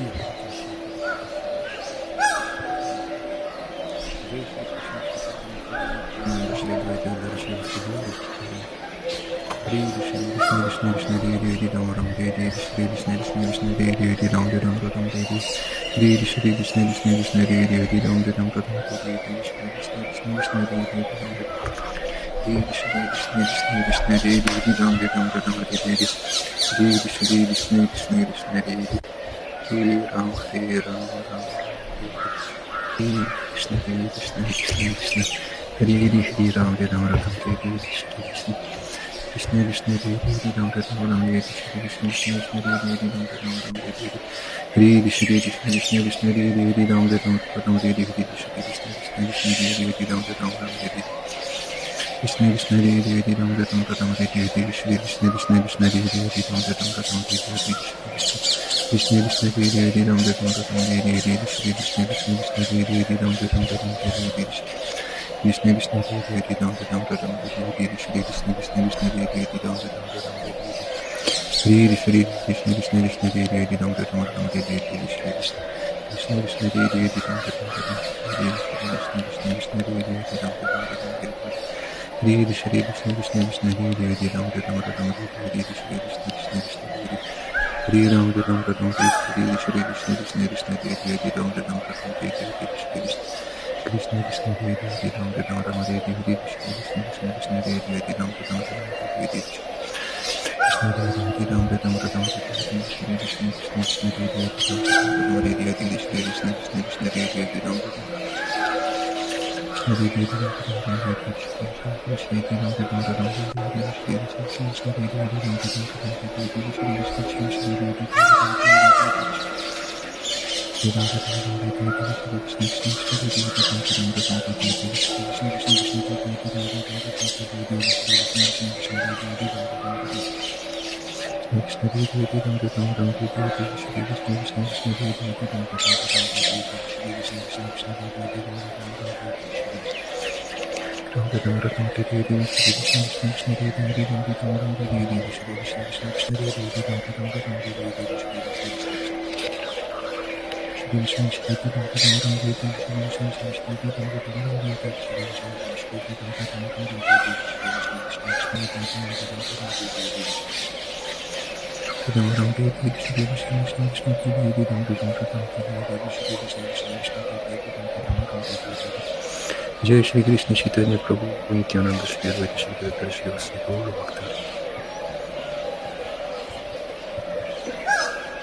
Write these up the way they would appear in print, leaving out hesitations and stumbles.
Jai Shri Krishna Chaitanya Prabhu Nityanand Shri Advaita Shri Gadadhar श्रीवासदि Gaur भक्तवृंद। Hare Krishna Krishna Krishna Krishna Hare Hare Hare Ram Ram Ram Hare Hare Krishna Krishna Krishna Krishna Hare Hare Hare Ram Ram Ram Hare Hare Krishna Krishna Krishna Hare Hare Hare Ram Ram Ram Hare Hare Hare Krishna Krishna Krishna Hare Hare Hare Ram Ram Ram Hare Hare Krishna Krishna Krishna Krishna Hare Hare Hare Ram Hare Ram Ram Hare Hare Krishna Krishna Krishna Krishna Hare Hare Hare Ram Ram Ram Hare Hare Krishna Krishna Krishna Krishna Hare Hare Ram Ram Ram Hare Hare Krishna Krishna Krishna Hare Hare Hare Ram Ram Ram Hare Hare Krishna Krishna Krishna Hare Hare Hare Ram Ram Ram Hare Hare Krishna Krishna Hare Hare Hare Ram Ram Ram Hare Hare Krishna Krishna Krishna Krishna Hare Hare Ram Ram Ram Hare Hare Ram Ram Ram Hare Hare Krishna Krishna Krishna Krishna Hare Hare Ram Ram Ram Hare Hare Hare Krishna Krishna Krishna Krishna Hare Hare Hare Ram Ram Ram Hare Hare Krishna Krishna Hare Hare Hare Ram Ram Ram Hare Hare Krishna Krishna Krishna Krishna Hare Hare Hare Ram Ram Ram Hare Hare Krishna Krishna Krishna Hare Hare Hare Ram Ram Ram Hare Hare Krishna Krishna Krishna Krishna Hare Hare Hare Ram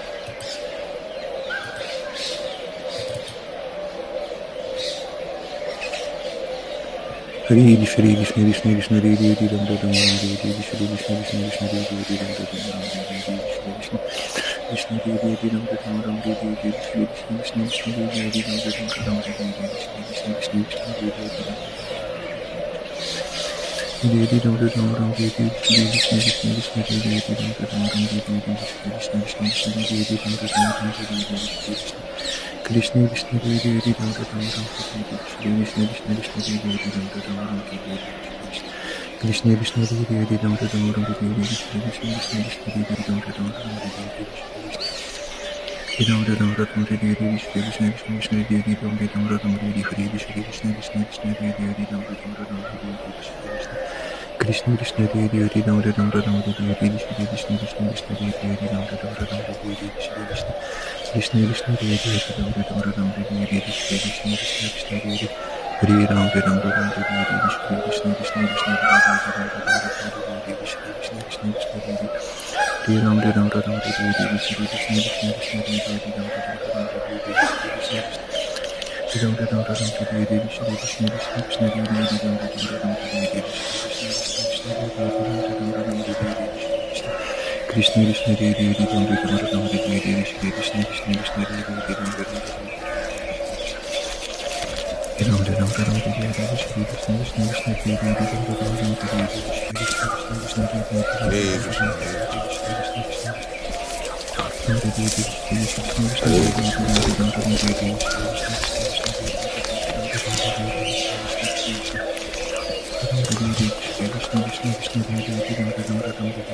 Hare Ram Hare Hare Krishna Krishna Krishna Krishna Hare Ram Ram Hare Hare Krishna Krishna Krishna Krishna Hare Hare Ram Hare Ram Hare Hare Krishna Krishna Krishna Krishna Hare Hare Ram Ram Ram Hare Hare Krishna Krishna Ram Ram Ram Hare Hare Krishna Krishna Krishna Krishna Hare Hare Ram Ram Ram Hare Hare Krishna Krishna Krishna Krishna Hare Hare Ram Ram Ram Hare Hare Krishna Krishna Hare Hare Ram Ram Ram Hare Hare Krishna Krishna Krishna Krishna Hare Hare Ram Ram Ram Ram Hare Ram Hare Hare Krishna Krishna Krishna Krishna Hare Hare Ram Ram Ram Hare Hare Krishna Krishna Krishna Krishna Hare Hare Hare Ram Ram Krishna, Ram Hare Hare Hare Krishna, Krishna Krishna Krishna Hare Hare Krishna Krishna Krishna Hare Hare Ram Krishna, Ram Hare Ram Krishna, Hare Hare Krishna Krishna Krishna Krishna Hare Ram Ram Ram Hare Hare Krishna Krishna Krishna Krishna Hare Hare Krishna Krishna Krishna Krishna Hare Hare Ram Ram Ram Hare Hare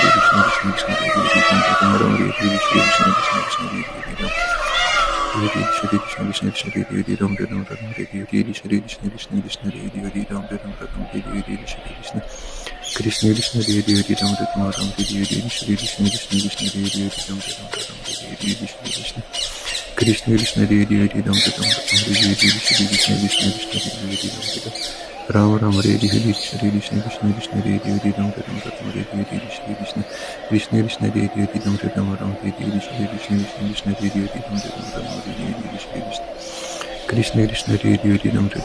Krishna Krishna Hare Hare Ram Ram Ram Hare Hare Shri Krishna Krishna Krishna Hare Hare Ram Ram Hare Hare Shri Krishna Krishna Hare Hare Ram Ram Hare Hare Shri Krishna Krishna Krishna Hare Hare Ram Ram Hare Hare Shri Krishna Krishna Krishna Hare Hare Ram Ram Hare Hare Shri Krishna Krishna Krishna Hare Hare Ram Ram Hare Hare Shri Krishna Krishna Krishna Hare Hare Ram Ram Hare Hare Shri Krishna Krishna Hare Hare Ram Ram Hare Hare Shri Krishna Krishna Krishna Hare Hare Ram Ram Hare Hare Shri Krishna Krishna Hare Hare Ram Ram Hare Hare Shri Krishna Krishna Hare Hare Ram Ram Hare Hare Shri Krishna Krishna Hare Hare Ram Ram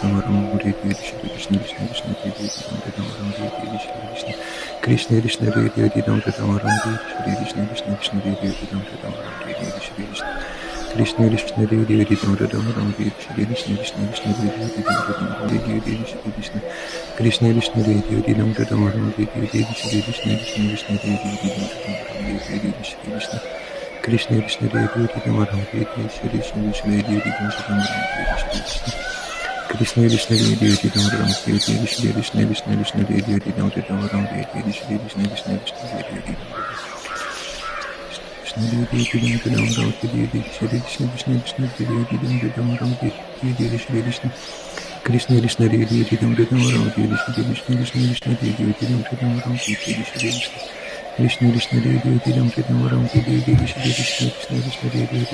Hare Shri Krishna Krishna Krishna Hare Hare Ram Ram Hare Hare Shri Krishna Krishna Hare Hare Ram Ram Hare Hare Shri Krishna Krishna Krishna Hare Hare Ram Ram Hare Hare Shri Krishna Krishna Hare Hare Ram Ram Hare Hare Shri Krishna Krishna Hare Hare Ram Ram Hare Hare Shri Krishna Krishna Hare Hare Ram Ram Hare Hare Shri Krishna Krishna Krishna Hare Hare Ram Ram Hare Hare Shri Krishna Krishna Krishna Hare Hare Ram Ram Hare Hare Shri Krishna Krishna Krishna Hare Hare Ram Ram Hare Hare Shri Krishna Krishna Hare Hare Ram Ram Hare Hare Shri Krishna Krishna Krishna Hare Hare Ram Ram Hare Hare Shri Krishna Krishna Hare Hare Ram Ram Hare Hare Shri Krishna Krishna Hare Hare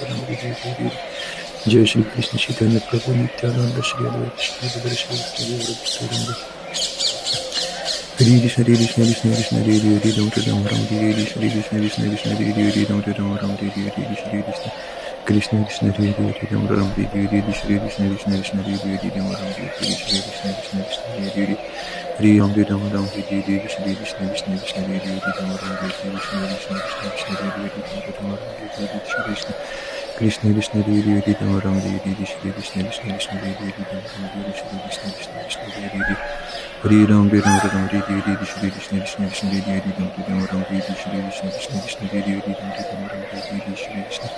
Ram Hare Hare Jai Shri Krishna Chaitanya Prabhu Nityananda Shri Advaita Shri Advaita Shri Advaita Hare Krishna Krishna Krishna Krishna Hare Hare Ram Ram Hare Hare Shri Krishna Krishna Krishna Hare Hare Ram Ram Hare Hare Shri Krishna Krishna Hare Hare Ram Ram Hare Hare Shri Krishna Krishna Krishna Hare Hare Ram Ram Hare Hare Shri Krishna Krishna Krishna Hare Hare Hare Ram Ram Hare Hare Shri Krishna Krishna Krishna Hare Hare Ram Ram Hare Hare Shri Krishna Krishna Krishna Hare Hare Ram Ram Hare Hare Shri Krishna Krishna Hare Hare Ram Ram Hare Hare Shri Krishna Krishna Krishna Hare Hare Ram Ram Hare Hare Shri Krishna Krishna Krishna Hare Hare Hare Ram Hare Hare Shri Krishna Krishna Krishna Hare Hare Ram Ram Hare Hare Shri Krishna Krishna Krishna Hare Hare Ram Ram Hare Hare Shri Krishna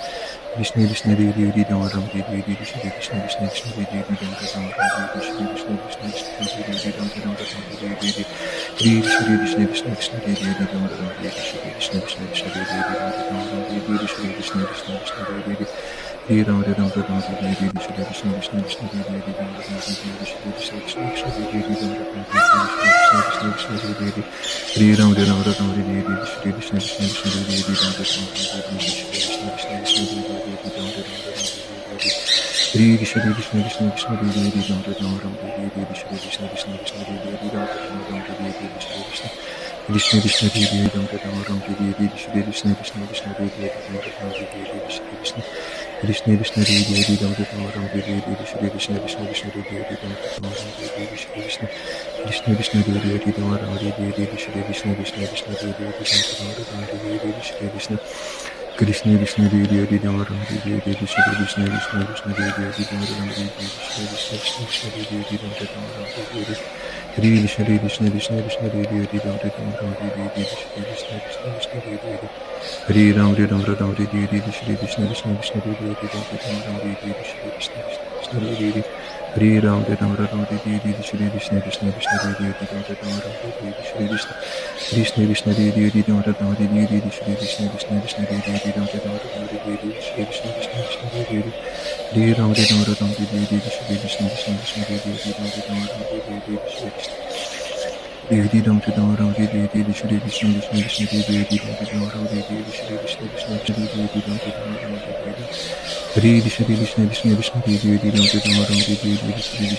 Krishna Hare Hare Ram Ram Hare Hare Shri Krishna Krishna Krishna Hare Hare Ram Ram Hare Hare Shri Krishna Krishna Krishna Hare Hare Ram Ram Hare Hare Hare Krishna, Krishna Krishna, Hare Hare, Ram Ram, Hare Krishna, Krishna Krishna, Hare Hare, Ram Ram, Hare Krishna, Krishna Krishna, Hare Hare, Hare Ram, Hare Ram, Hare Hare, Krishna Krishna, Krishna Krishna, Hare Hare, Ram Ram, Hare Krishna, Krishna Krishna, Hare Hare, Ram Ram, Hare Krishna, Krishna Krishna, Hare Hare, Hare Ram, Hare Ram, Hare Hare, Krishna Krishna, Krishna Krishna, Hare Hare, Ram Ram, Hare Krishna, Krishna Krishna, Hare Hare, Ram Ram, Hare Krishna, Krishna Krishna, Hare Hare, Ram Ram, Hare Krishna, Krishna Krishna, Hare Hare, Ram Ram, Hare Krishna, Krishna Krishna, Hare Hare, Ram Ram, Hare Krishna, Krishna Krishna, Hare Hare, Ram Ram, Hare Krishna, Krishna Krishna, Hare Hare, Ram Ram, Hare Krishna, Krishna Krishna, Hare Hare, Ram Ram, Hare Krishna, Krishna Krishna, Hare Hare, Ram Ram, Hare Krishna, Krishna Krishna, Hare Hare, Ram Ram, Hare Krishna, Krishna Krishna, Hare Hare, Ram Ram, Hare Krishna, Krishna Krishna, Hare Hare, Ram Ram, Hare Krishna, Krishna Krishna, Hare Hare, Ram Ram, Hare Krishna, Hare Krishna, Krishna Krishna, Hare Hare, Ram Ram, Hare Krishna, Krishna Krishna, Hare Hare, Hare Ram, Hare Ram, Hare Krishna, Krishna Krishna, Hare Hare, Ram Ram, Hare Krishna, Krishna Krishna, Hare Hare, Hare Ram, Hare Ram, Hare Krishna, Krishna Krishna, Hare Hare, Ram Ram, Hare Krishna, Krishna Krishna, Hare Hare, Ram Ram, Hare Krishna, Krishna Krishna, Hare Hare, Ram Ram, Hare Krishna, Krishna Krishna, Hare Hare, Hare Ram, Hare Ram, Hare Krishna, Krishna Krishna, Hare Hare, Ram Ram, Hare Krishna, Hare Hare, Ram Ram, Hare Krishna, Krishna Krishna, Hare Hare, Ram Ram, Hare Krishna, Krishna Krishna, Hare Hare, Ram Ram, Hare Krishna, Hare Krishna, Krishna Krishna, Hare Hare, Ram Ram, Hare Krishna, Krishna Krishna, Hare Hare, Ram Ram, Hare Krishna, Krishna Krishna, Hare Hare, Ram Ram, Hare Krishna, Krishna Krishna, Hare Hare, Ram Ram, Hare Krishna, Krishna Krishna, Hare Hare, Ram Ram, Hare Krishna,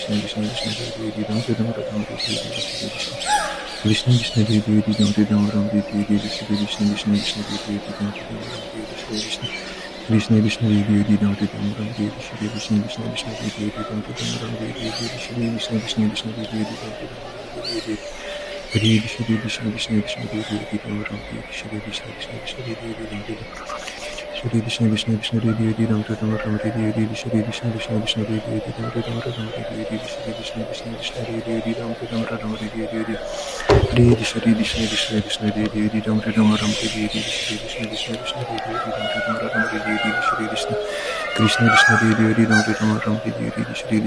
Krishna Krishna, Hare Hare, Ram Ram, Hare Krishna, Krishna Krishna, Hare Hare, Ram Ram, Hare Krishna, Hare Krishna, Krishna Krishna, Hare Hare, Ram Ram, Hare Krishna, Krishna Krishna, Hare Hare, Ram Ram, Hare Krishna, Krishna Krishna, Hare Hare, Ram Ram, Hare Krishna, Krishna Krishna, Hare Hare, Ram Ram, Hare Krishna, Krishna Krishna, Hare Hare, Ram Ram, Hare Krishna, Hare Krishna, Krishna Krishna, Hare Hare, Ram Ram, Hare Krishna, Krishna Krishna, Hare Hare, Ram Ram, Hare Krishna, Krishna Krishna, Hare Hare, Ram Ram, Hare Krishna, Krishna Krishna, Hare Hare, Ram Ram,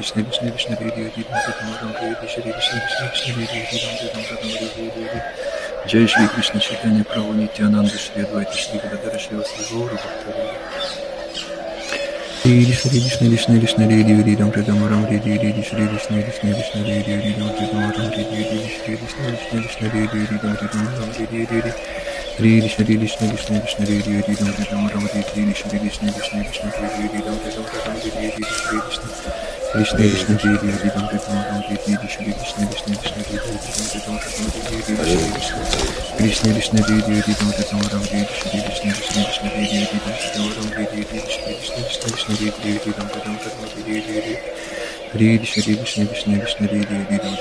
Hare Krishna, Krishna Krishna, Hare Hare, Ram Ram, Hare Krishna, Jai Shri Krishna Chaitanya Prabhu Nityananda Shri Advaita Shri Gadadhara Srivastava Gaura Bhaktavrinda. Hare Krishna, Krishna Krishna, Hare Hare, Ram Ram, Hare Hare, Shri Krishna, Krishna Krishna, Hare Hare, Ram Ram, Hare Hare, Shri Krishna, Krishna Krishna, Hare Hare, Ram Ram, Hare Hare, Hare Krishna, Krishna Krishna, Hare Hare, Ram Ram, Hare Hare, Shri Krishna, Krishna Krishna, Hare Hare, Ram Ram, Hare Hare, Shri Krishna, Krishna Krishna, Hare Hare, Ram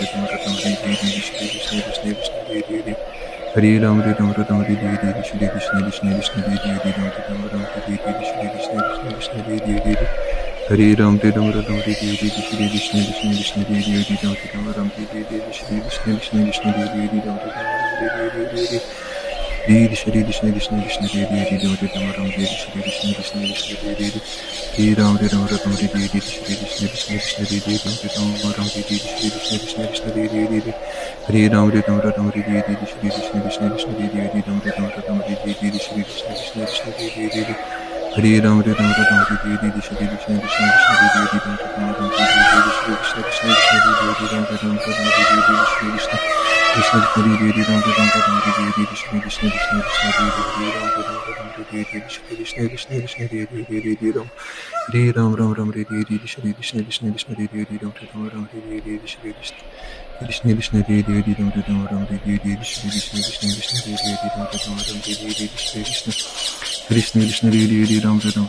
Ram, Hare Hare, Shri Krishna, Krishna Krishna, Hare Hare, Ram Ram, Hare Hare, Shri Krishna, Krishna Krishna, Hare Hare, Ram Ram, Hare Hare, Shri Krishna, Krishna Krishna, Hare Hare, Ram Ram, Hare Hare, Shri Krishna, Krishna Krishna, Hare Hare, Ram Ram, Hare Hare, Hare Krishna, Krishna Krishna, Krishna Hare Hare, Ram Ram, Hare Hare, Shri Krishna, Krishna Krishna, Hare Hare, Hare Ram, Hare Hare, Shri Krishna, Krishna Krishna, Hare Hare, Ram Ram, Hare Hare, Shri Krishna, Krishna Krishna, Hare Hare, Hare Ram, Hare Hare, Shri Krishna, Krishna Krishna, Hare Hare, Ram Ram, Hare Hare, Shri Krishna, Krishna Krishna, Hare Hare, Ram Ram, Hare Hare, Hare Krishna, Krishna Krishna, Hare Hare, Ram Ram, Hare Shri Krishna, Krishna Krishna, Hare Hare, Hare Ram, Hare Hare, Shri Krishna, Krishna Krishna, Hare Hare, Ram Ram, Hare Shri Krishna, Krishna Krishna, Hare Hare, Hare Ram, Hare Hare, Shri Krishna, Krishna Krishna, Hare Hare, Ram Ram, Hare Hare, Shri Krishna, Krishna Krishna, Hare Hare, Hare Ram, Hare Hare, Shri Krishna, Krishna Krishna, Hare Hare, Ram Ram, Hare Hare, Shri Krishna, Krishna Krishna, Hare Hare, Ram Ram, Hare Hare, Shri Krishna, Krishna Hare Hare, Ram Ram, Hare Hare, Shri Krishna, Krishna Krishna, Hare Hare, Ram Ram, Hare Hare, Shri Krishna, Krishna Krishna, Hare Hare, Ram Hare Ram, Ram Hare Hare, Shri Krishna, Krishna Krishna, Hare Hare, Ram Ram, Hare Hare, Shri Krishna, Krishna Krishna, Hare Hare, Ram Ram, Hare Hare, Shri Krishna, Krishna Krishna, Hare Hare, Ram Ram, Hare Hare, Shri Krishna, Krishna Krishna, Hare Hare, Ram Ram, Hare Hare, Shri Krishna, Krishna Krishna, Hare Hare, Ram Ram, Hare Hare,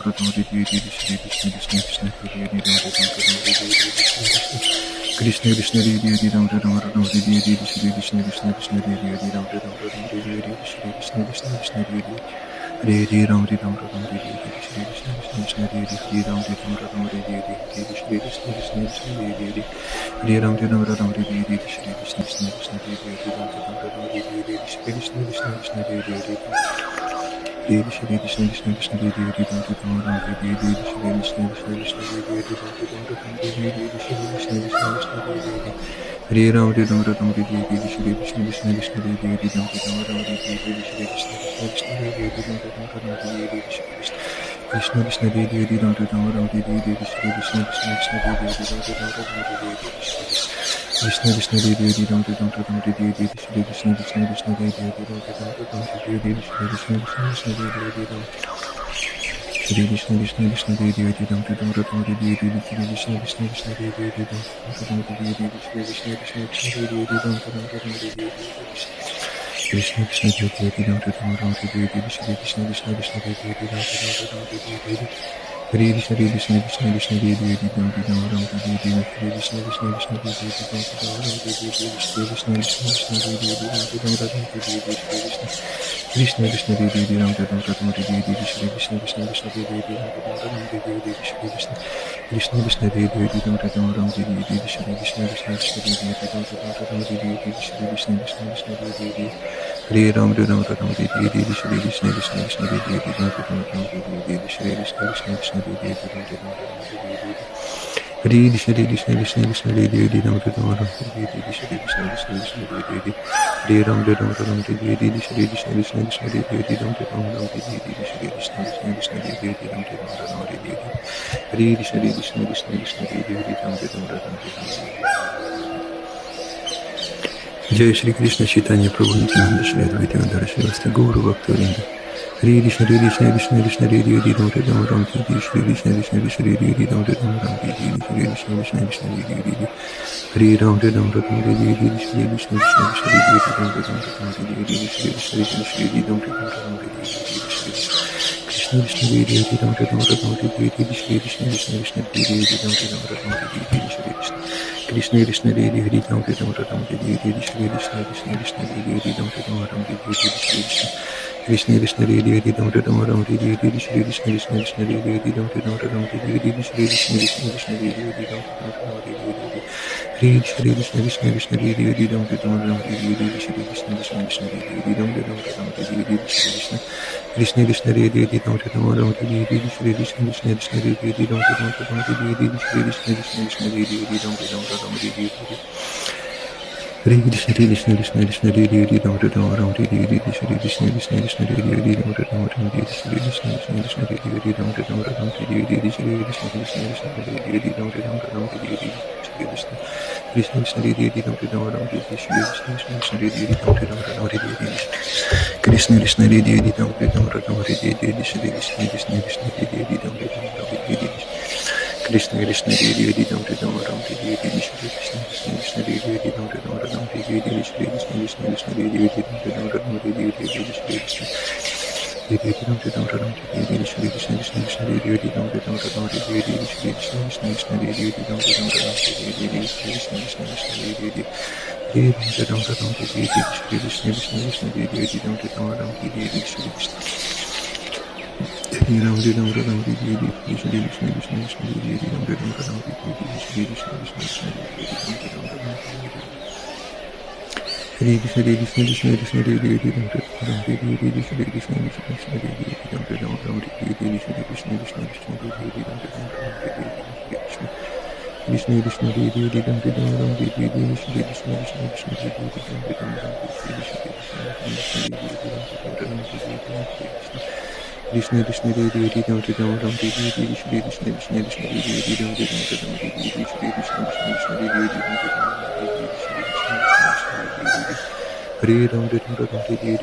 Krishna Krishna, Hare Hare, Ram Ram, Hare Hare, Shri Krishna, Krishna Krishna, Hare Hare, Ram Ram, Hare Hare, Shri Krishna, Krishna Krishna, Hare Hare, Hare Hare Ram, Hare Ram, Hare Hare, Shri Krishna, Krishna Krishna, Hare Hare, Hare Ram, Hare Ram, Hare Hare, Shri Krishna, Krishna Krishna, Hare Hare, Hare Ram, Hare Ram, Hare Hare, Shri Krishna, Krishna Krishna, Hare Hare, Ram Ram, Hare Hare, Shri Krishna, Krishna Krishna, Hare Hare, Hare Ram, Hare Ram, Ram Ram, Hare Hare, Hare Krishna, Krishna Krishna, Hare Hare, Ram Ram, Ram Hare Hare, Hare Krishna, Krishna Krishna, Hare Hare, Ram Ram, Ram Hare Hare, Hare Krishna, Krishna Krishna, Hare Hare, Ram Ram, Ram Hare Hare, Hare Krishna, Krishna Krishna, Hare Hare, Ram Ram, Ram Hare Hare, Krishna Krishna, Hare Hare, Ram Ram, Ram Hare Hare, Hare Krishna, Krishna Krishna, Hare Hare, Ram Ram, Ram Hare Hare, Hare Krishna, Krishna Krishna, Hare Hare, Ram Hare Krishna, Krishna Krishna, Hare Hare, Ram Ram, Ram Hare Hare, Hare Krishna, Krishna Krishna, Hare Hare, Ram Ram, Ram Hare Hare, Hare Krishna, Krishna Krishna, Hare Hare, Ram Ram, Ram Hare Hare, Krishna Krishna, Hare Hare, Ram Ram, Ram Hare Hare, Krishna Krishna Krishna, Hare Hare, Ram Ram, Ram Hare Hare, Hare Krishna, Krishna Krishna, Krishna Hare Hare, Ram Ram, Ram Hare Hare, Hare Krishna, Krishna Krishna, Hare Hare, Ram Ram, Ram Hare Hare, Krishna Krishna Krishna, Hare Hare, Ram Ram, Ram Hare Hare, Krishna Krishna, Hare Hare, Ram Ram, Ram Hare Hare, Krishna Krishna Krishna, Hare Hare, Ram Ram, Ram Hare Hare, Krishna Krishna, Hare Hare, Ram Ram, Ram Hare Hare, Krishna Krishna Krishna, Hare Hare, Ram Ram, Ram Hare Hare, Krishna Krishna Krishna, Hare Hare, Hare Ram, Ram Ram Hare Hare, Krishna Krishna Krishna, Hare Hare, Ram Ram, Ram Hare Hare, Krishna Krishna Krishna, Hare Hare, Ram Ram, Ram Hare Hare, Hare Krishna, Krishna Krishna, Krishna Hare Hare, Ram Ram, Ram Hare Hare, Krishna Krishna Krishna, Hare Hare, Hare Ram, Ram Ram Hare Hare, Krishna Krishna Krishna, Hare Hare, Ram Ram, Ram Hare Hare, Krishna Krishna Krishna, Hare Hare, Ram Ram, Ram Hare Hare, Hare Krishna, Krishna Krishna, Krishna Hare Hare, Ram Ram, Ram Hare Hare. Jai Shri Krishna Chaitanya Prabhu Nityananda Shri Advaita Gadadhara Srivastava Gaura Bhakta-vrinda. Hare Krishna, Hare Krishna, Krishna Krishna, Hare Hare, Ram Ram, Ram Hare Hare, Shri Krishna, Krishna Krishna, Hare Hare, Ram Ram, Ram Hare Hare, Hare Krishna, Krishna Krishna, Hare Hare, Hare Ram, Ram Hare Hare, Shri Krishna, Krishna Krishna, Hare Hare, Ram Ram, Ram Hare Hare, Shri Krishna, Krishna Krishna, Hare Ram Ram, Ram Hare Hare, Krishna Krishna, Hare Hare, Ram Ram, Ram Hare Hare, Shri Krishna, Krishna Krishna, Hare Hare, Ram Ram, Ram Hare Hare, Shri Krishna, Krishna Krishna, Hare Hare, Ram Ram, Ram Hare Hare, Shri Krishna, Krishna Krishna, Hare Hare, Ram Ram, Ram Hare Hare, Shri Krishna, Krishna Krishna, Hare Hare, Ram Ram, Ram Hare Hare, Shri Krishna, Krishna Krishna, Hare Hare, Ram Ram, Ram Hare Hare, Shri Krishna, Krishna Krishna, Hare Hare, Ram Ram, Ram Hare Hare, Hare Krishna, Krishna Krishna, Hare Hare, Ram Ram, Ram Hare Hare, Shri Krishna, Krishna Krishna, Hare Hare, Ram Ram, Ram Hare Hare, Shri Krishna, Krishna Krishna, Hare Hare, Ram Ram, Ram Hare Hare, Shri Krishna, Krishna Krishna, Hare Hare, Ram Ram, Ram Hare Hare, Shri Krishna, Krishna Krishna, Hare Hare, Ram Ram, Ram Hare Hare, Hare Krishna, Krishna Krishna, Krishna Hare Hare, Ram Ram, Ram Hare Hare, Shri Krishna, Krishna Krishna, Hare Hare, Ram Ram, Ram Hare Hare, Shri Krishna, Krishna Krishna, Hare Hare, Ram Ram, Ram Hare Hare, Shri Krishna, Krishna Krishna, Hare Hare, Ram Ram, Ram Hare Hare, Shri Krishna, Krishna Krishna, Hare Hare, Ram Ram, Ram Hare Hare, Shri Krishna, Krishna Krishna, Hare Hare, Ram Ram, Ram Hare Hare, Krishna Krishna, Hare Hare, Ram Ram, Ram Hare Hare, Shri Krishna, Krishna Krishna, Hare Hare, Ram Ram, Ram Hare Hare, Krishna Krishna, Hare Hare, Ram Ram, Ram Hare Hare, Shri Krishna, Krishna Krishna, Hare Hare, Ram Ram, Ram Hare Hare, Shri Krishna, Krishna Krishna, Hare Hare, Ram Ram, Ram Hare Hare, Shri Krishna, Hare Ram, Ram Ram Hare Hare, Shri Krishna, Krishna Krishna, Hare Hare, Ram Ram, Ram Hare Hare, Shri Krishna, Krishna Krishna, Hare Hare, Ram Ram, Ram Hare Hare, Shri Krishna, Krishna Krishna, Hare Hare, Hare Ram, Ram Hare Hare, Shri Krishna, Krishna Krishna, Hare Hare, Ram Ram, Ram Hare Hare, Shri Krishna, Hare Ram, Ram Ram Hare Hare, Shri Krishna, Krishna Krishna, Hare Hare, Ram Ram, Ram Hare Hare, Shri Krishna, Krishna Krishna, Hare Hare, Ram Ram, Ram Hare Hare, Hare Krishna, Hare Krishna, Krishna Krishna, Hare Hare, Ram Ram Hare Hare, Shri Krishna, Krishna Krishna, Hare Hare, Ram Ram, Ram Hare Hare, Shri Krishna, Krishna Krishna, Hare Hare, Ram Ram, Ram Hare Hare, Krishna, Krishna Krishna, Hare Hare, Ram Ram, Ram Hare Hare, Shri Krishna, Krishna Krishna, Hare Hare, Ram Ram, Ram Hare Hare, Shri Krishna, Krishna Krishna, Hare Hare, Ram Ram, Ram Hare Hare, Krishna, Krishna Hare Hare, Ram Ram, Ram Hare Hare, Shri Krishna, Krishna Krishna, Hare Hare, Ram Ram, Ram Hare Hare, Shri Krishna, Krishna Krishna, Hare Hare, Ram Ram, Ram Hare Hare, Shri Krishna, Krishna Krishna, Hare Hare, Hare Ram, Ram Ram Hare Hare, Shri Krishna, Krishna Krishna, Hare Hare, Ram Ram, Ram Hare Hare, Shri Krishna, Krishna Krishna, Hare Hare, Ram Ram, Ram Hare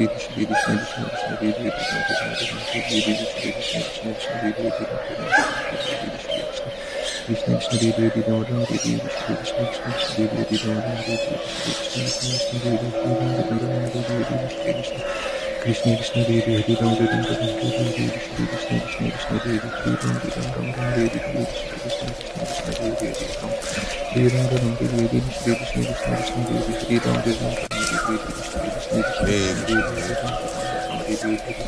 Hare, Shri Krishna, Krishna Krishna, Hare Hare, Ram Ram Hare Hare, Shri Krishna, Krishna Krishna, Hare Hare, Ram Ram Hare Hare, Shri Krishna, Krishna Krishna, Hare Hare, Ram Ram Hare Hare, Shri Krishna, Krishna Krishna, Hare Hare, Ram Ram Ram Hare Hare, Shri Krishna, Krishna Krishna, Hare Hare, Ram Ram Ram Hare Hare, Shri Krishna, Krishna Krishna, Hare Hare, Hare Ram Ram Hare Hare, Shri Krishna, Krishna Krishna, Hare Hare, Hare Ram Ram Hare Hare, Shri Krishna, Krishna Krishna, Hare Hare, Hare Ram Ram Hare Hare, Hare Krishna, Krishna Krishna, Hare Hare, Ram Ram Hare Hare, Shri Krishna, Krishna Krishna,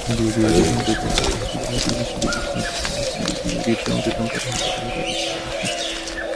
Hare Ram Ram Hare Hare, Hare Ram Ram Hare Hare,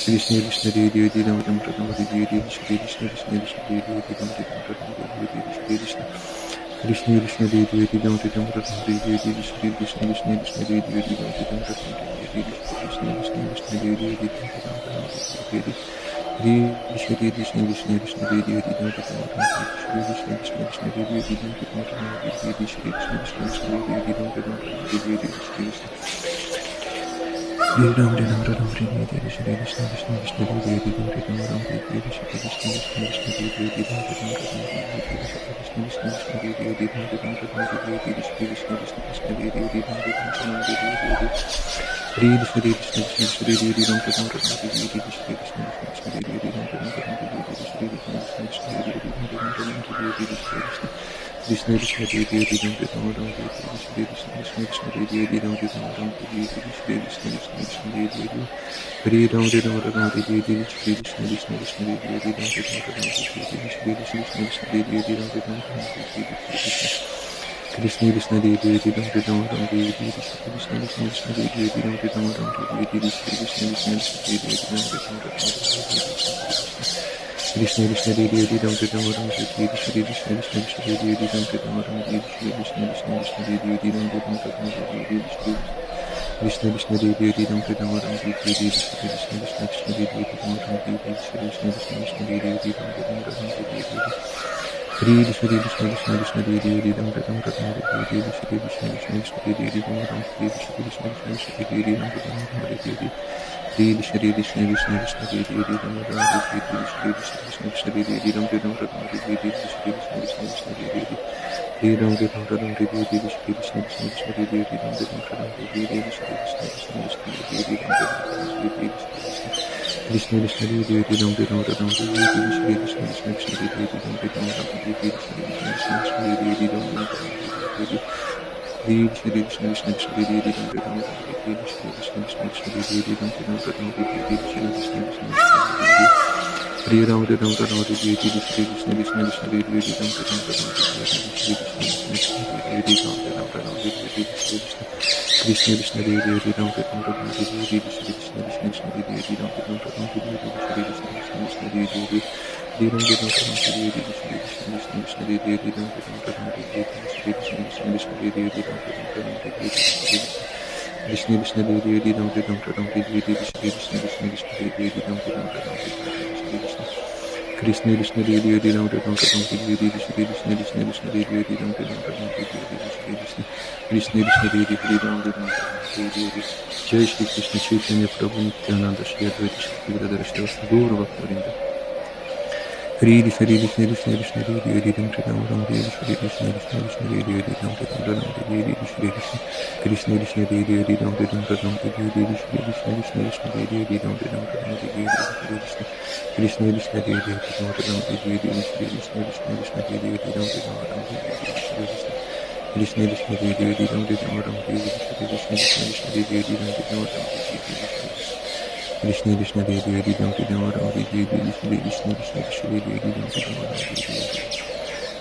Krishna Krishna Hare Hare Ram Ram Ram Hare Hare Shri Krishna Krishna Krishna Hare Hare Ram Ram Ram Hare Hare Shri Krishna Krishna Krishna Hare Hare Ram Ram Ram Hare Hare Shri Krishna Krishna Krishna Hare Hare Ram Ram Ram Hare Hare Shri Krishna Krishna Krishna Hare Hare Ram Ram Ram Hare Hare Hare Krishna Krishna Krishna Krishna Hare Hare Ram Ram Ram Hare Hare Shri Krishna Krishna Krishna Hare Hare Ram Ram Ram Hare Hare Shri Krishna Krishna Krishna Hare Hare Ram Ram Ram Hare Hare Shri Krishna Hare Ram Hare Ram Ram Hare Hare Shri Krishna Krishna Krishna Hare Hare Ram Ram Ram Hare Hare Shri Krishna Krishna Krishna Hare Hare Ram Ram Ram Hare Hare Shri Krishna Krishna Krishna Hare Hare Ram Ram Ram Hare Hare Shri Krishna Krishna Krishna Hare Hare Ram Ram Ram Hare Hare Hare Krishna Krishna Krishna Hare Hare Ram Ram Ram Hare Hare Shri Krishna Krishna Krishna Hare Hare Ram Ram Ram Hare Hare Shri Krishna Krishna Krishna Hare Hare Ram Ram Ram Hare Hare Shri Krishna Krishna Krishna Hare Hare Ram Ram Ram Hare Hare Shri Krishna Krishna Krishna Hare Hare Ram Ram Ram Hare Hare Shri Krishna Krishna Krishna Hare Hare Hare Ram Ram Ram Hare Hare Shri Krishna Krishna Krishna Hare Hare Ram Ram Ram Hare Hare Shri Krishna Krishna Krishna Hare Hare Ram Ram Ram Hare Hare Krishna Krishna Hare Hare Ram Ram Ram Hare Hare Shri Krishna Krishna Krishna Hare Hare Ram Ram Ram Hare Hare Shri Krishna Krishna Krishna Hare Hare Ram Ram Ram Hare Hare Krishna Krishna Hare Hare Ram Ram Ram Hare Hare Shri Krishna Krishna Krishna Hare Hare Ram Ram Ram Hare Hare Shri Krishna Krishna Krishna Hare Hare Ram Ram Ram Hare Hare Shri Krishna Krishna Hare Hare Ram Ram Ram Hare Hare Shri Krishna Krishna Krishna Hare Hare Ram Ram Hare Hare Shri Krishna Krishna Krishna Hare Hare Ram Ram Ram Hare Hare Hare Krishna Krishna Krishna Krishna Hare Hare Ram Ram Ram Hare Hare Shri Krishna Krishna Krishna Hare Hare Ram Ram Hare Hare Shri Krishna Krishna Krishna Hare Hare Ram Ram Hare Hare Krishna Krishna Krishna Krishna Hare Hare Ram Ram Hare Hare Shri Krishna Krishna Krishna Hare Hare Ram Ram Hare Hare Shri Krishna Krishna Krishna Hare Hare Hare Ram Ram Hare Hare Shri Krishna Krishna Krishna Hare Hare Ram Ram Hare Hare Shri Krishna Krishna Krishna Hare Hare Ram Ram Hare Hare Krishna Krishna Hare Hare Ram Ram Hare Hare Shri Krishna Krishna Krishna Hare Hare Ram Ram Hare Hare Shri Krishna Krishna Krishna Hare Hare Ram Ram Hare Hare Hare Krishna Krishna Krishna Hare Hare Ram Ram Hare Hare Shri Krishna Krishna Krishna Hare Hare Ram Ram Hare Hare Shri Krishna Krishna Krishna Hare Hare Hare Ram Ram Ram Hare Hare Shri Krishna Krishna Krishna Hare Hare Ram Ram Hare Hare Shri Krishna Krishna Krishna Hare Hare Ram Ram Hare Hare Shri Krishna Krishna Hare Hare Ram Ram Hare Hare Shri Krishna Krishna Krishna Hare Hare Ram Ram Hare Hare Shri Krishna Krishna Krishna Hare Hare Ram Ram Hare Hare Shri Krishna Krishna Hare Hare Ram Ram Hare Hare Shri Krishna Krishna Krishna Hare Hare Ram Ram Hare Hare Krishna Krishna Hare Hare Ram Ram Hare Hare Shri Krishna Krishna Krishna Hare Hare Ram Ram Hare Hare Shri Krishna Krishna Hare Hare Ram Ram Hare Hare Shri Krishna Krishna Krishna Hare Hare Ram Ram Hare Hare Shri Krishna Krishna Hare Hare Ram Ram Hare Hare Jai Shri Krishna Chaitanya Prabhu Nityananda Shri Advaita Shakti Gadadhara Srivastava Gaura Bhakta Hare Krishna Krishna Krishna Hare Hare Ram Ram Hare Shri Krishna Krishna Krishna Hare Hare Ram Ram Hare Hare Shri Krishna Krishna Hare Hare Ram Ram Hare Hare Shri Krishna Krishna Krishna Hare Hare Ram Ram Hare Hare Krishna Krishna Hare Hare Ram Ram Hare Hare Shri Krishna Krishna Krishna Hare Hare Ram Ram Hare Hare Krishna Krishna Hare Hare Ram Ram Hare Hare Shri Krishna Krishna Krishna Hare Hare Ram Ram Hare Hare Krishna Krishna Hare Hare Ram Ram Hare Hare Shri Krishna Krishna Krishna Hare Hare Ram Ram Hare Hare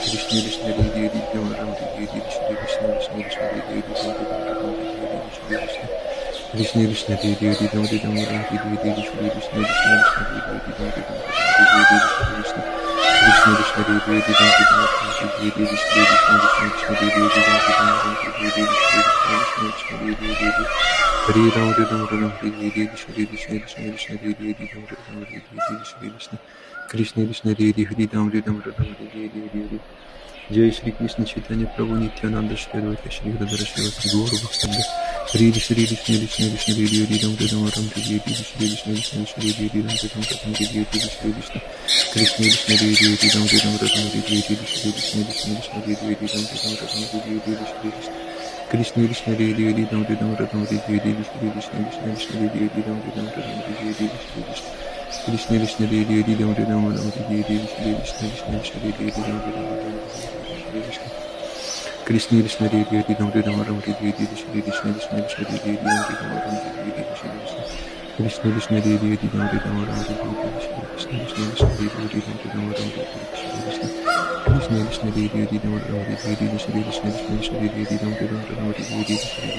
Krishna Krishna Hare Hare Ram Ram Hare Hare Krishna Krishna Krishna Krishna Hare Hare Ram Ram Ram Hare Hare Krishna Krishna Krishna Hare Hare Ram Ram Ram Hare Hare Krishna Krishna Krishna Krishna Hare Hare Ram Ram Ram Hare Hare Krishna Krishna Krishna Hare Hare Ram Ram Ram Hare Hare Krishna Krishna Krishna Hare Hare Ram Ram Ram Hare Hare Krishna Krishna Krishna Hare Hare Hare Ram Ram Ram Hare Hare Krishna Krishna Krishna Krishna Hare Hare Ram Ram Ram Hare Hare Krishna Krishna Krishna Hare Hare Ram Ram Ram Hare Hare Jai Shri Krishna Chaitanya Prabhu Nityananda Shri Advaita Shri Gadadhara Shri Gaura Bhaktanda Hare Shri Krishna Krishna Krishna Hare Hare Ram Ram Ram Hare Hare Shri Krishna Krishna Krishna Hare Hare Ram Ram Ram Hare Hare Shri Krishna Krishna Krishna Hare Hare Ram Ram Ram Hare Hare Shri Krishna Krishna Krishna Hare Hare Ram Ram Ram Hare Hare Shri Krishna Krishna Hare Hare Ram Ram Ram Hare Hare Shri Krishna Krishna Krishna Hare Hare Ram Ram Ram Hare Hare Shri Krishna Krishna Hare Hare Ram Ram Ram Hare Hare Shri Krishna Krishna Krishna Hare Hare Ram Ram Ram Hare Hare Krishna Krishna Hare Hare Ram Ram Ram Hare Hare Shri Krishna Krishna Krishna Hare Hare Ram Ram Ram Hare Hare Krishna Krishna Hare Hare Ram Ram Ram Hare Hare Shri Krishna Krishna Krishna Hare Hare Ram Ram Ram Hare Hare Krishna Krishna Hare Hare Ram Ram Ram Hare Hare Shri Krishna Krishna Krishna Hare Hare Ram Ram Ram Hare Hare Krishna Krishna Hare Hare Ram Ram Ram Hare Hare Shri Krishna Krishna Krishna Hare Hare Ram Ram Ram Hare Hare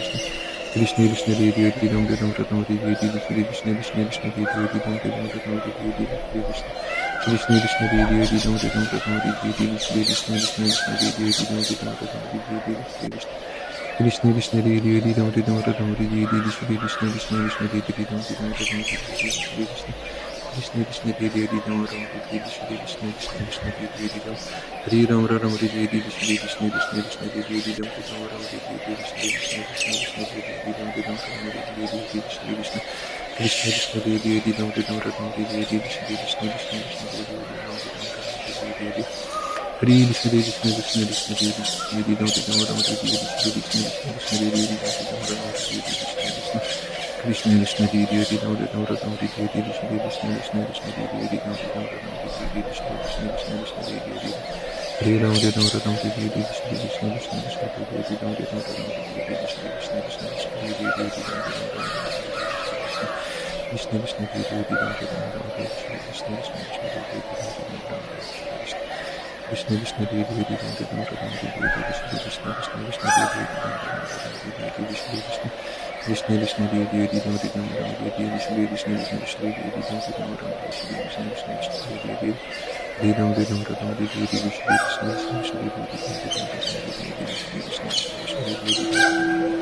Krishna Krishna Hare Hare Ram Ram Ram Hare Hare Shri Krishna Krishna Krishna Hare Hare Ram Ram Ram Hare Hare Krishna Krishna Hare Hare Ram Ram Ram Hare Hare Shri Krishna Krishna Krishna Hare Hare Ram Ram Ram Hare Hare Krishna Krishna Hare Hare Ram Ram Ram Hare Hare Shri Krishna Krishna Krishna Hare Hare Hare Ram Ram Hare Hare Shri Krishna Krishna Krishna Hare Hare Ram Ram Ram Hare Hare Shri Krishna Krishna Krishna Hare Hare Ram Ram Ram Hare Hare Shri Krishna Krishna Krishna Hare Hare Ram Ram Ram Hare Hare Shri Krishna Krishna Krishna Hare Hare Ram Ram Ram Hare Hare Hare Krishna Krishna Krishna Krishna Hare Hare Ram Ram Ram Hare Hare Shri Krishna Krishna Krishna Hare Hare Ram Ram Ram Hare Hare Krishna Krishna Hare Hare Ram Ram Ram Hare Hare Shri Krishna Krishna Krishna Hare Hare Ram Ram Ram Hare Hare Shri Krishna Krishna Krishna Hare Hare Hare Ram Ram Ram Hare Hare Shri Krishna Krishna Krishna Hare Hare Ram Ram Ram Hare Hare Shri Krishna Krishna Krishna Hare Hare Ram Ram Ram Hare Hare Krishna Krishna Hare Hare Ram Ram Ram Hare Hare Shri Krishna Krishna Krishna Hare Hare Ram Ram Ram Hare Hare Krishna Krishna Hare Hare Ram Ram Ram Hare Hare Shri Krishna Krishna Krishna Hare Hare Ram Ram Ram Hare Hare Shri Krishna Krishna Krishna Hare Hare Ram Ram Ram Hare Hare Shri Krishna Krishna Krishna Hare Hare Ram Ram Ram Hare Hare Shri Krishna Krishna Krishna Hare Hare Hare Ram Ram Ram Hare Hare Shri Krishna Krishna Krishna Hare Hare Ram Ram Ram Hare Hare Shri Krishna Krishna Krishna Hare Hare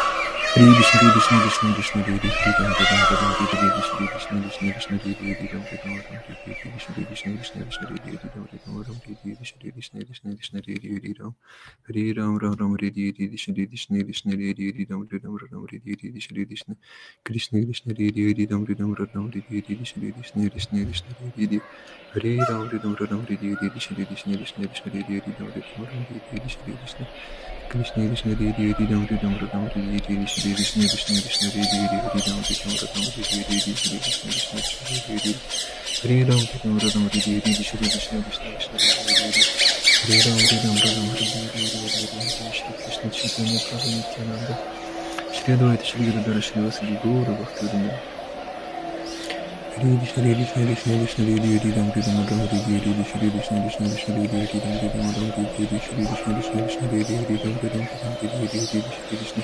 Hare Krishna, Hare Krishna, Krishna Krishna, Hare Hare, Hare Ram, Hare Ram, Hare Krishna, Hare Krishna, Krishna Krishna, Hare Hare, Ram, Hare Ram, Ram, Hare Krishna, Hare Krishna, Krishna Krishna, Hare Hare, Ram, Hare Ram, Ram, Hare Krishna, Hare Krishna, Krishna Krishna, Hare Hare, Ram, Hare Ram, Ram Ram, Hare Krishna, Krishna Krishna, Hare Hare, Ram, Hare Ram, Ram, Hare Krishna, Krishna Krishna, Hare Hare, Ram, Hare Ram, Ram, Hare Krishna, Krishna Krishna, Hare Hare, Hare Ram, Hare Ram, Ram, Hare Krishna, Krishna Krishna, Hare Hare, Ram, Hare Ram, Ram, Hare Krishna, Krishna Krishna, Hare Hare, Ram, Hare Ram, Ram, Hare Krishna, Krishna Krishna, Hare Hare, Hare Ram, Hare Ram, Ram, Hare Krishna, Krishna Krishna, Hare Hare, Hare Ram, Hare Ram, Ram, Hare Krishna, Krishna Krishna, Hare Hare, Hare Ram, Hare Ram, Ram, Hare Krishna, Krishna Chaitanya Prabhu Nityananda, Shri Advaita Shri Giridhara Shri Vasadi Gaura Bhaktivinoda. Hare Krishna, Hare Krishna, Krishna Krishna, Hare Hare, Ram, Hare Ram, Ram, Hare Krishna, Krishna Krishna, Hare Hare, Ram, Hare Ram, Ram, Hare Krishna, Krishna Krishna, Hare Hare, Ram, Hare Ram, Ram, Hare Krishna, Krishna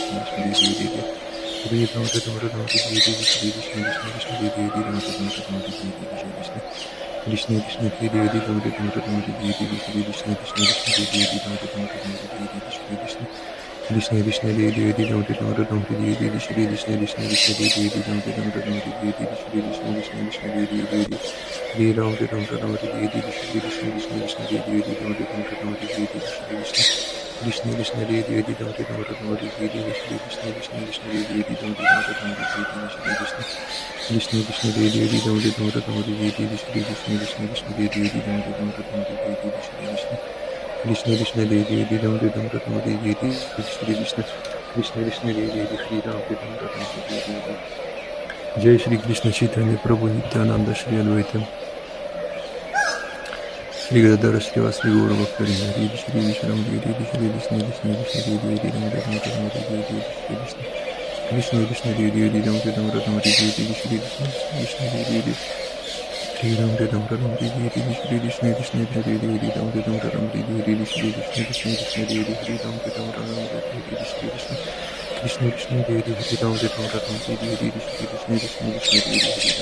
Jai Shri Krishna Chaitanya Prabhu Nityananda Shri Advaita Shri Gadadhara Shri Vasri Gaura Bhaktari Hari Shri Vishram Giri Shri Vishnu Vishnu Vishnu Giri Ram Ram Ram Ram Giri Shri Vishnu Krishna Krishna Giri Ram Ram Ram Ram Giri Shri Vishnu Vishnu Giri Shri Ram Ram Ram Giri Shri Vishnu Vishnu Giri Ram Ram Ram Giri Shri Vishnu Vishnu Giri Shri Ram Ram Ram Giri Shri Vishnu Krishna Krishna Giri Shri Ram Ram Ram Giri Shri Vishnu Vishnu Giri Shri Ram Ram Ram Giri Shri Vishnu Vishnu Giri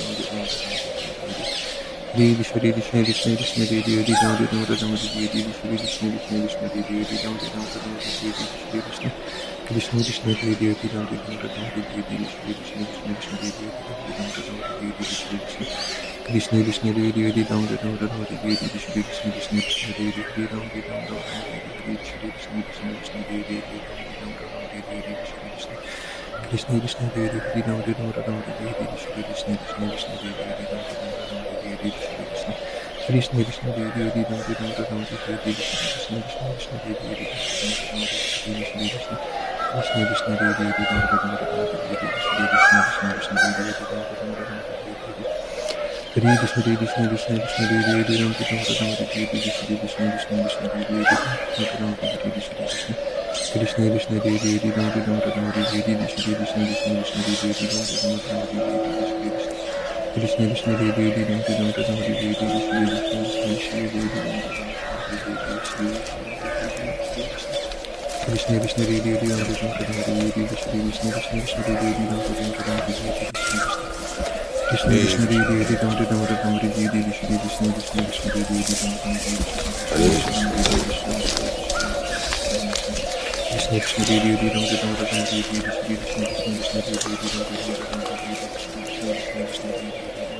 Ram Ram Ram Giri Shri Vishnu Vishnu Giri Ram Ram Ram Giri Shri Vishnu Krishna Krishna Giri Ram Ram Ram Giri Shri Vishnu Vishnu Giri Ram Ram Ram Giri Shri Vishnu Krishna Krishna Giri Ram Ram Ram Giri Shri Vishnu Vishnu Giri Ram Ram Ram Giri Shri Vishnu Vishnu Giri Ram Ram Ram Giri Shri Vishnu Krishna Krishna Giri Ram Ram Ram Giri Shri Vishnu Vishnu Giri Ram Ram Ram Giri Shri Vishnu Krishna Krishna Giri Ram Ram Ram Giri Shri Vishnu Vishnu Giri Ram Ram Ram Giri Shri Vishnu Krishna Krishna Giri Ram Ram Ram Giri Shri Vishnu Vishnu Giri Ram Ram Ram Hare Krishna Hare Krishna Krishna Krishna Hare Hare Ram Ram Ram Hare Hare Shri Vishnu Vishnu Vishnu Hare Hare Ram Ram Ram Hare Shri Vishnu Krishna Krishna Hare Hare Ram Ram Ram Hare Hare Shri Vishnu Vishnu Vishnu Hare Hare Ram Ram Ram Hare Hare Krishna Krishna Hare Hare Ram Ram Ram Hare Hare Shri Vishnu Vishnu Hare Hare Krishna Krishna Hare Hare Ram Ram Ram Hare Hare Shri Vishnu Vishnu Vishnu Hare Hare Ram Ram Ram Hare Hare Krishna Krishna Hare Hare Ram Ram Ram Hare Hare Shri Vishnu Vishnu Vishnu Hare Hare Ram Ram Ram Hare Hare Krishna Krishna Hare Hare Ram Ram Ram Hare Hare Shri Vishnu Vishnu Vishnu Hare Hare Ram Ram Ram Hare Hare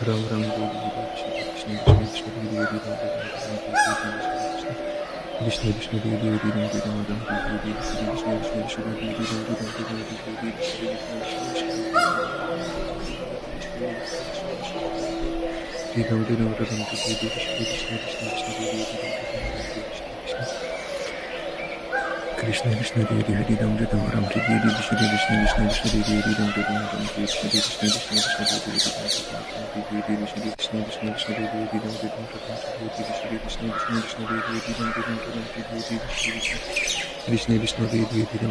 Ram Ram Hare Hare Krishna Krishna Krishna Hare Hare Krishna Krishna Hare Hare Ram Ram Ram Hare Hare Krishna Krishna Hare Hare Ram Ram Ram Hare Hare Ram Ram Ram Hare Krishna Krishna Hare Hare Ram Ram Ram Hare Hare Krishna Krishna Hare Hare Ram Ram Ram Hare Hare Krishna Krishna Hare Hare Ram Ram Ram Hare Hare Krishna Krishna Hare Hare Ram Ram Ram Hare Hare Krishna Krishna Hare Hare Ram Ram Ram Hare Hare Krishna Krishna Hare Hare Ram Ram Ram Hare Hare Krishna Krishna Hare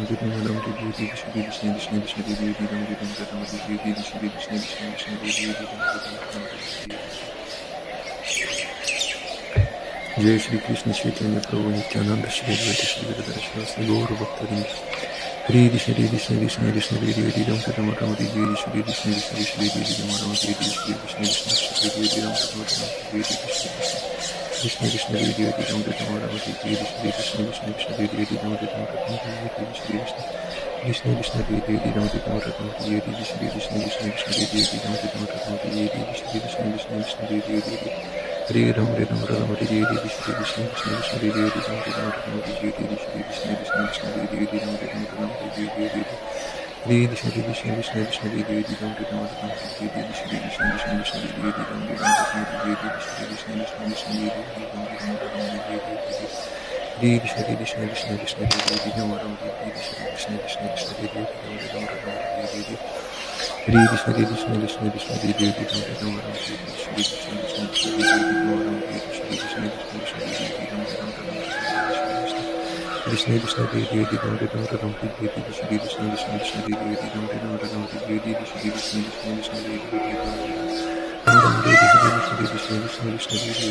Hare Ram Ram Ram Hare Hare Jai Shri Krishna Chaitanya Prabhu Nityanand Shri Advaita Shri Giridhar Gaur भक्तवृंद Hare Krishna Krishna Krishna Hare Hare Ram Ram Ram Hare Hare Shri Krishna Krishna Krishna Hare Hare Ram Ram Hare Hare Shri Krishna Krishna Hare Hare Ram Ram Hare Hare Krishna Krishna Hare Hare Ram Ram Ram Hare Hare Shri Krishna Krishna Krishna Hare Hare Ram Ram Ram Hare Hare Shri Krishna Krishna Hare Hare Ram Ram Ram Hare Hare Shri Krishna Krishna Krishna Hare Hare Ram Ram Ram Hare Hare Shri Krishna Krishna Krishna Hare Hare Hare Ram Hare Ram Hare Ram Hare Hare Shri Krishna Krishna Krishna Hare Hare Ram Hare Ram Ram Hare Hare Shri Krishna Krishna Krishna Hare Hare Ram Hare Ram Ram Hare Hare Hare Krishna Krishna Krishna Krishna Hare Hare Ram Hare Ram Ram Hare Hare Shri Krishna Krishna Krishna Hare Hare Ram Hare Ram Ram Hare Hare Shri Krishna Krishna Krishna Hare Hare Ram Hare Ram Ram Hare Hare Hare Krishna Krishna Krishna Krishna Hare Hare Ram Ram Hare Hare Shri Krishna Krishna Krishna Hare Hare Ram Hare Ram Ram Hare Hare Hare Krishna Krishna Krishna Krishna Hare Hare Ram Ram Ram Hare Hare Shri Krishna Krishna Krishna Hare Hare Ram Ram Hare Hare Shri Krishna Krishna Krishna Hare Hare Ram Ram Ram Hare Hare Krishna Krishna Hare Hare Ram Ram Ram Hare Hare Shri Krishna Krishna Krishna Hare Hare Ram Ram Ram Hare Hare Shri Krishna Krishna Krishna Hare Hare Ram Ram Hare Hare Shri Krishna Krishna Krishna Hare Hare Ram Ram Hare Hare Shri Krishna Krishna Krishna Hare Hare Ram Ram Hare Hare Hare Krishna Krishna Krishna Krishna Hare Hare Ram Ram Hare Hare Shri Krishna Krishna Krishna Hare Hare Ram Hare Ram Ram Hare Hare Shri Krishna Krishna Krishna Hare Hare Ram Ram Hare Hare Shri Krishna Krishna Krishna Hare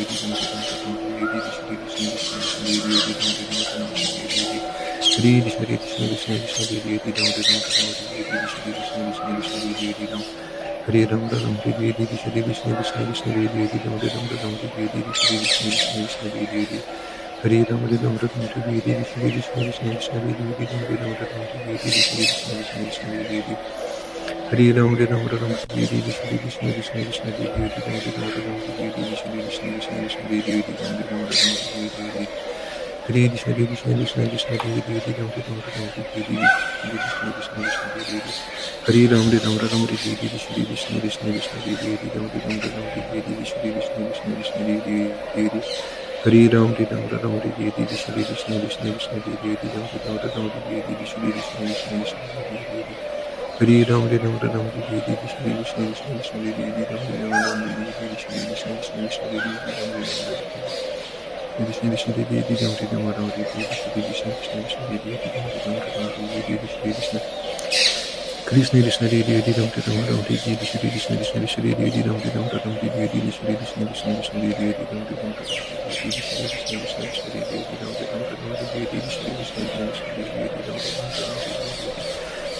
Hare Hare Ram Ram Hare Hare Shri Krishna Krishna Krishna Hare Hare Ram Ram Hare Hare Shri Krishna Krishna Krishna Hare Hare Hare Ram Ram Hare Hare Shri Krishna Krishna Krishna Hare Hare Ram Ram Hare Hare Shri Krishna Krishna Krishna Hare Hare Ram Ram Hare Hare Hare Krishna Krishna Krishna Krishna Hare Hare Ram Ram Hare Hare Krishna Krishna Krishna Hare Hare Hare Ram Ram Hare Hare Shri Krishna Krishna Krishna Hare Hare Ram Ram Hare Hare Shri Krishna Krishna Krishna Hare Hare Hare Ram Ram Hare Hare Shri Krishna Krishna Krishna Hare Hare Ram Ram Hare Hare Shri Krishna Krishna Krishna Hare Hare Hare Ram Hare Hare Shri Krishna Krishna Krishna Hare Hare Ram Ram Hare Hare Shri Krishna Krishna Krishna Hare Hare Krishna Krishna Hare Hare Ram Ram Hare Hare Shri Krishna Krishna Krishna Hare Hare Ram Ram Hare Hare Shri Krishna Krishna Krishna Hare Hare Ram Ram Hare Hare Shri Krishna Krishna Krishna Hare Hare Ram Ram Hare Hare Shri Krishna Krishna Krishna Hare Hare Ram Ram Hare Hare Shri Krishna Krishna Krishna Hare Hare Ram Ram Hare Hare Shri Krishna Krishna Krishna Hare Hare Ram Ram Hare Hare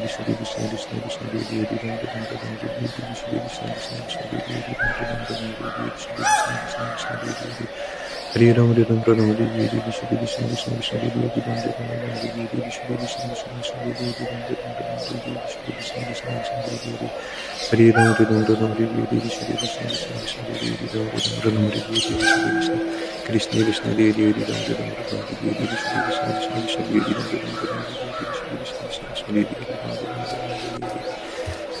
Hare Ram Ram Ram Ram Hare Hare Krishna Krishna Krishna Krishna Hare Hare Ram Ram Ram Ram Hare Hare Krishna Krishna Krishna Krishna Hare Hare Ram Ram Ram Ram Hare Hare Krishna Krishna Krishna Krishna Hare Hare Hare Ram Ram Ram Ram Hare Hare Krishna Krishna Krishna Krishna Hare Hare Ram Ram Ram Ram Hare Hare Krishna Krishna Krishna Hare Hare Ram Ram Ram Ram Hare Hare Krishna Krishna Krishna Krishna Hare Hare Ram Ram Ram Ram Hare Hare Krishna Krishna Krishna Krishna Hare Hare Ram Ram Ram Ram Hare Hare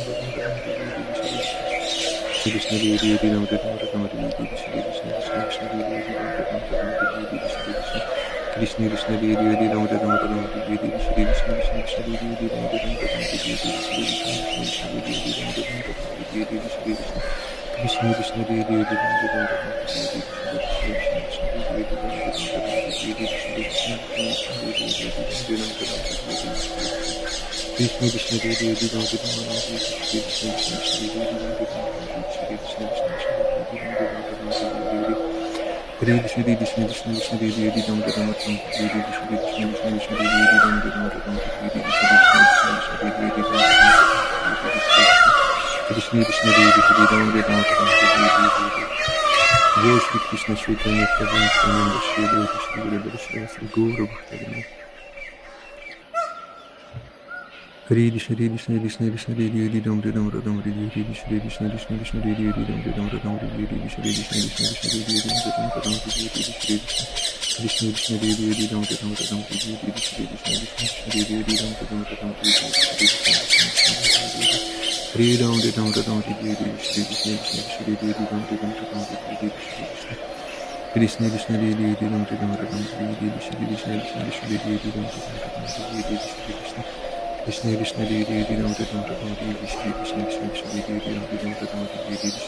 Krishna Krishna Devi Devi Ram Ram Ram Ram Devi Devi Shri Krishna Krishna Krishna Devi Devi Ram Ram Ram Ram Devi Devi Shri Krishna Krishna Devi Devi Ram Ram Ram Ram Devi Devi Shri Krishna Krishna Devi Devi Ram Ram Ram Ram Devi Devi Shri Krishna Devi Devi Ram Ram Ram Devi Devi Shri Krishna Krishna Krishna Devi Devi Ram Ram Ram Devi Shri Krishna Krishna Devi Devi Ram Ram Ram Devi Devi Shri Krishna Krishna Devi Devi Ram Ram Ram Devi Devi Hare Krishna Hare Krishna Krishna Krishna Hare Hare Ram Ram Ram Hare Krishna Krishna Krishna Krishna Hare Hare Ram Ram Ram Hare Krishna Krishna Krishna Hare Hare Ram Krishna Krishna Hare Hare Ram Ram Hare Jai Shri Krishna Chaitanya Prabhu Nityananda Shri Advaita Shri Gadadhara Shri Gaura Bhaktavrinda Hare Krishna Hare Krishna Krishna Krishna Hare Hare Ram Ram Ram Hare Krishna Krishna Krishna Krishna Hare Hare Ram Ram Ram Hare Krishna Krishna Krishna Krishna Hare Hare Ram Ram Ram Hare Krishna Krishna Krishna Hare Hare Ram Ram Ram Hare Krishna Krishna Krishna Hare Hare Ram Ram Ram Hare Hare Ram Ram Ram Hare Krishna Krishna Krishna Hare Hare Ram Ram Ram Hare Krishna Krishna Hare Hare Ram Ram Ram Hare Krishna Krishna Krishna Krishna Hare Hare Ram Ram Ram Hare Krishna Krishna Krishna Hare Hare Ram Ram Ram Hare Krishna Krishna Krishna Krishna Hare Hare Ram Ram Ram Hare Krishna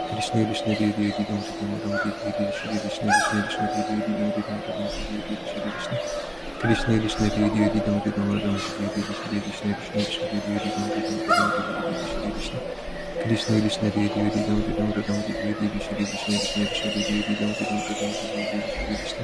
Krishna Krishna Hare Hare Ram Ram Ram Hare Krishna Krishna Krishna Krishna Hare Hare Ram Ram Ram Hare Krishna Krishna Krishna Hare Hare Ram Ram Ram Hare Krishna Krishna Krishna Hare Hare Ram Ram Ram Hare Krishna Krishna Hare Hare Ram Ram Ram Hare Krishna Krishna Krishna Krishna Hare Hare Ram Ram Ram Hare Krishna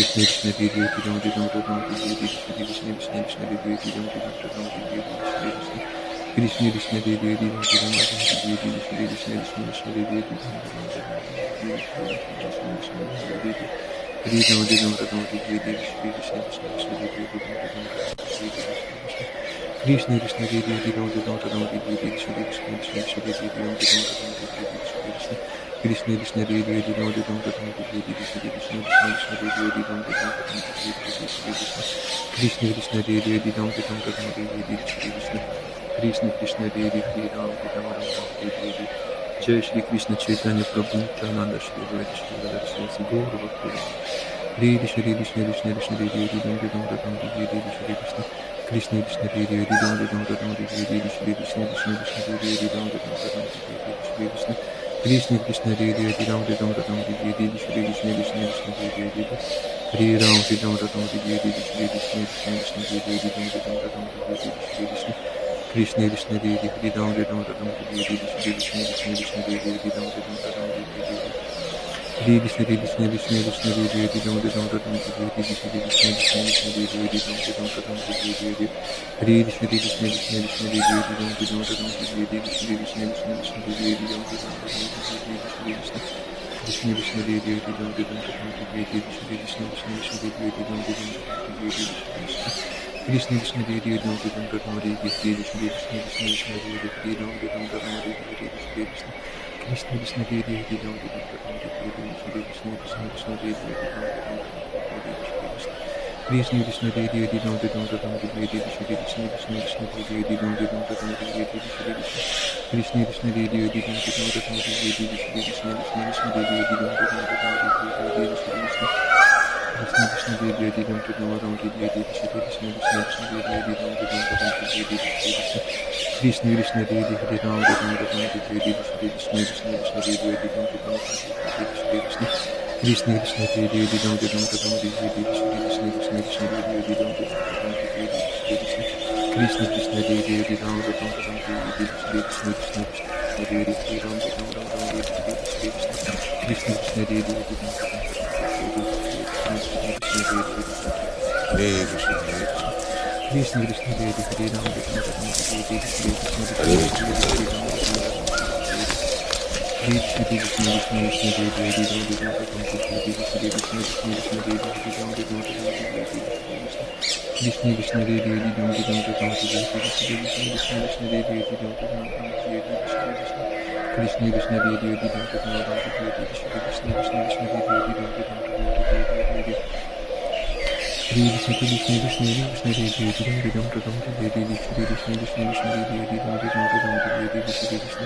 Krishna Krishna Devi Devi Ram Ram Ram Devi Devi Shri Krishna Krishna Krishna Devi Devi Ram Ram Ram Devi Devi Shri Krishna Krishna Devi Devi Ram Ram Ram Devi Devi Shri Krishna Krishna Krishna Devi Devi Ram Ram Ram Devi Devi Shri Krishna Krishna Devi Devi Ram Ram Ram Devi Devi Shri Krishna Krishna Krishna Devi Devi Ram Ram Ram Devi Devi Krishna Krishna Devi Devi Ram Ram Ram Devi Devi Shri Krishna Krishna Krishna Devi Devi Ram Ram Ram Devi Devi Shri Krishna Krishna Krishna Devi Devi Ram Ram Ram Devi Devi Shri Krishna Krishna Krishna Devi Devi Ram Ram Ram Devi Devi Shri Krishna Krishna Krishna Devi Devi Ram Ram Ram Devi Devi Shri Krishna Krishna Krishna Devi Devi Ram Ram Ram Devi Devi Jai Shri Krishna Chaitanya Prabhu Nityananda Shri Advaita Shri Radharani Shri Gaura Bhakti Hare Shri Krishna Krishna Krishna Devi Devi Ram Ram Ram Devi Devi Shri Krishna Krishna Krishna Devi Devi Ram Ram Ram Devi Devi Shri Krishna Krishna Krishna Devi Devi Ram Ram Ram Devi Devi Shri Krishna Krishna Krishna Devi Devi Ram Ram Ram Devi Devi Shri Krishna Krishna Krishna Devi Devi Hare Ram Ram Devi Devi Shri Krishna Krishna Krishna Devi Devi Ram Ram Ram Devi Devi Shri Krishna Krishna Krishna Devi Devi Ram Ram Ram Devi Devi Shri Krishna Krishna Krishna Devi Devi Ram Ram Ram Devi Devi Hare Krishna Krishna Krishna Krishna Devi Devi Ram Ram Ram Devi Devi Shri Krishna Krishna Krishna Devi Devi Ram Ram Ram Devi Devi Hare Krishna Krishna Krishna Krishna Devi Devi Ram Ram Ram Devi Devi Shri Krishna Krishna Krishna Devi Devi Ram Ram Ram Devi Devi Shri Krishna Krishna Krishna Devi Devi Ram Ram Ram Devi Devi Shri Krishna Krishna Krishna Devi Devi Ram Ram Ram Devi Devi Krishna Krishna Devi Devi Ram Ram Ram Devi Devi Shri Krishna Krishna Krishna Devi Devi Ram Ram Ram Devi Devi Shri Krishna Krishna Krishna Devi Devi Ram Ram Ram Devi Devi Shri Krishna Krishna Krishna Devi Devi Ram Ram Ram Devi Krishna Krishna Devi Devi Ram Ram Ram Devi Devi Shri Krishna Krishna Krishna Devi Devi Ram Ram Ram Devi Devi Shri Krishna Krishna Devi Devi Ram Ram Ram Devi Devi Shri Krishna Krishna Krishna Devi Devi Ram Ram Ram Devi Devi Shri Krishna Krishna Krishna Devi Devi Ram Ram Ram Devi Devi Shri Krishna Krishna Krishna Devi Devi Ram Ram Ram Devi Devi Shri Krishna Krishna Krishna Devi Devi Ram Ram Ram Devi Devi Shri Krishna Krishna Krishna Devi Devi Ram Ram Ram Devi Devi Shri Krishna Krishna Devi Devi Ram Ram Ram Devi Devi Shri Krishna Krishna Krishna Devi Devi Ram Ram Ram Devi Devi Shri Krishna Krishna Krishna Devi Devi Ram Ram Ram Devi Devi Shri Krishna Krishna Krishna Devi Devi Ram Ram Ram Devi Devi Shri Krishna Krishna Krishna Devi Devi Ram Ram Ram Hare Krishna, Hare Krishna. Krishna Krishna Devi Hare Ram Ram Devi Devi Shri Krishna Hare Krishna Krishna, Devi Hare Ram Krishna. Ram Hare Krishna Krishna Krishna Krishna Devi Devi Ram Ram Ram Devi Shri Krishna Krishna Krishna Devi Hare Ram Ram Krishna Krishna Devi Ram Ram Ram Devi Shri Krishna Krishna Devi Ram Ram Krishna Krishna Devi Devi Ram Ram Ram Devi Devi Shri Krishna Krishna Krishna Devi Ram Ram Ram Devi Krishna Krishna Krishna Krishna Devi Devi Ram Ram Ram Devi Devi Shri Krishna Krishna Krishna Devi Ram Ram Ram Devi Devi Shri Krishna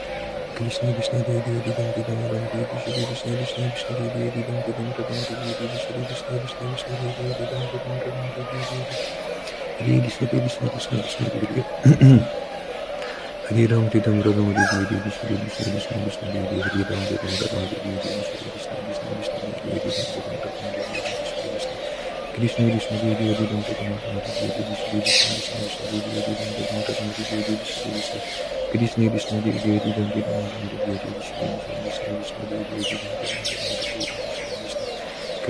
Krishna Krishna Hare Hare Ram Ram Ram Hare Krishna Krishna Krishna Krishna Hare Hare Ram Ram Ram Ram Hare Krishna Krishna Krishna Krishna Hare Hare Ram Ram Ram Ram Hare Krishna Krishna Krishna Krishna Hare Hare Hare Ram Ram Ram Hare Hare Krishna Krishna Krishna Krishna Hare Hare Hare Ram Ram Ram Hare Hare Krishna Krishna Krishna Krishna Hare Hare Ram Ram Ram Hare Hare Krishna Krishna Hare Hare Ram Ram Ram Hare Hare Krishna Krishna Krishna Krishna Hare Hare Ram Ram Ram Hare Hare Krishna Krishna Hare Hare Ram Ram Ram Hare Hare Krishna Krishna Krishna Hare Hare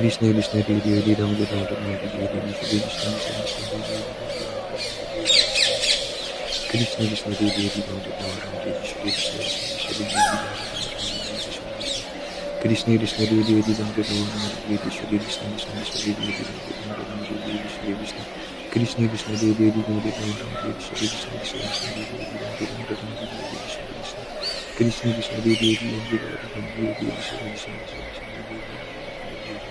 Krishna Krishna Hare Hare Ram Ram Ram Hare Hare Krishna Krishna Krishna Krishna Hare Hare Krishna Krishna Hare Hare Ram Ram Ram Hare Hare Krishna Krishna Krishna Hare Hare Krishna Krishna Hare Hare Ram Ram Ram Hare Hare Krishna Krishna Krishna Krishna Hare Hare Krishna Krishna Hare Hare Ram Ram Ram Hare Hare Krishna Krishna Krishna Krishna Hare Hare Krishna Krishna Hare Hare Ram Ram Ram Hare Hare Krishna Krishna Krishna Hare Hare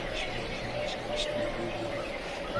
Krishna Krishna Krishna Hare Hare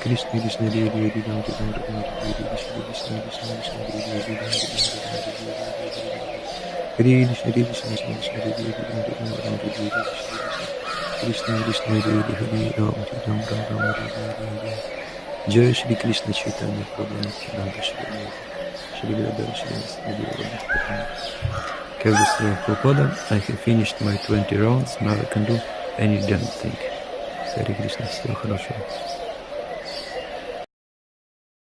Krishna Krishna Hare Hare Hare Ram Hare Ram Ram Hare Hare Krishna Krishna Krishna Krishna Hare Hare Hare Ram Hare Ram Ram Hare Hare Krishna Krishna Krishna Hare Hare Ram Hare Ram Ram Hare Hare Krishna Krishna Hare Hare Hare Ram Hare Ram Ram Hare Hare Jai Shri Krishna Chaitanya Prabhu Nityananda Shri Gadadhar Shri Prabhupada. Prabhupada, I have finished my 20 rounds, now I can do any damn thing. Hare Krishna, всего хорошего.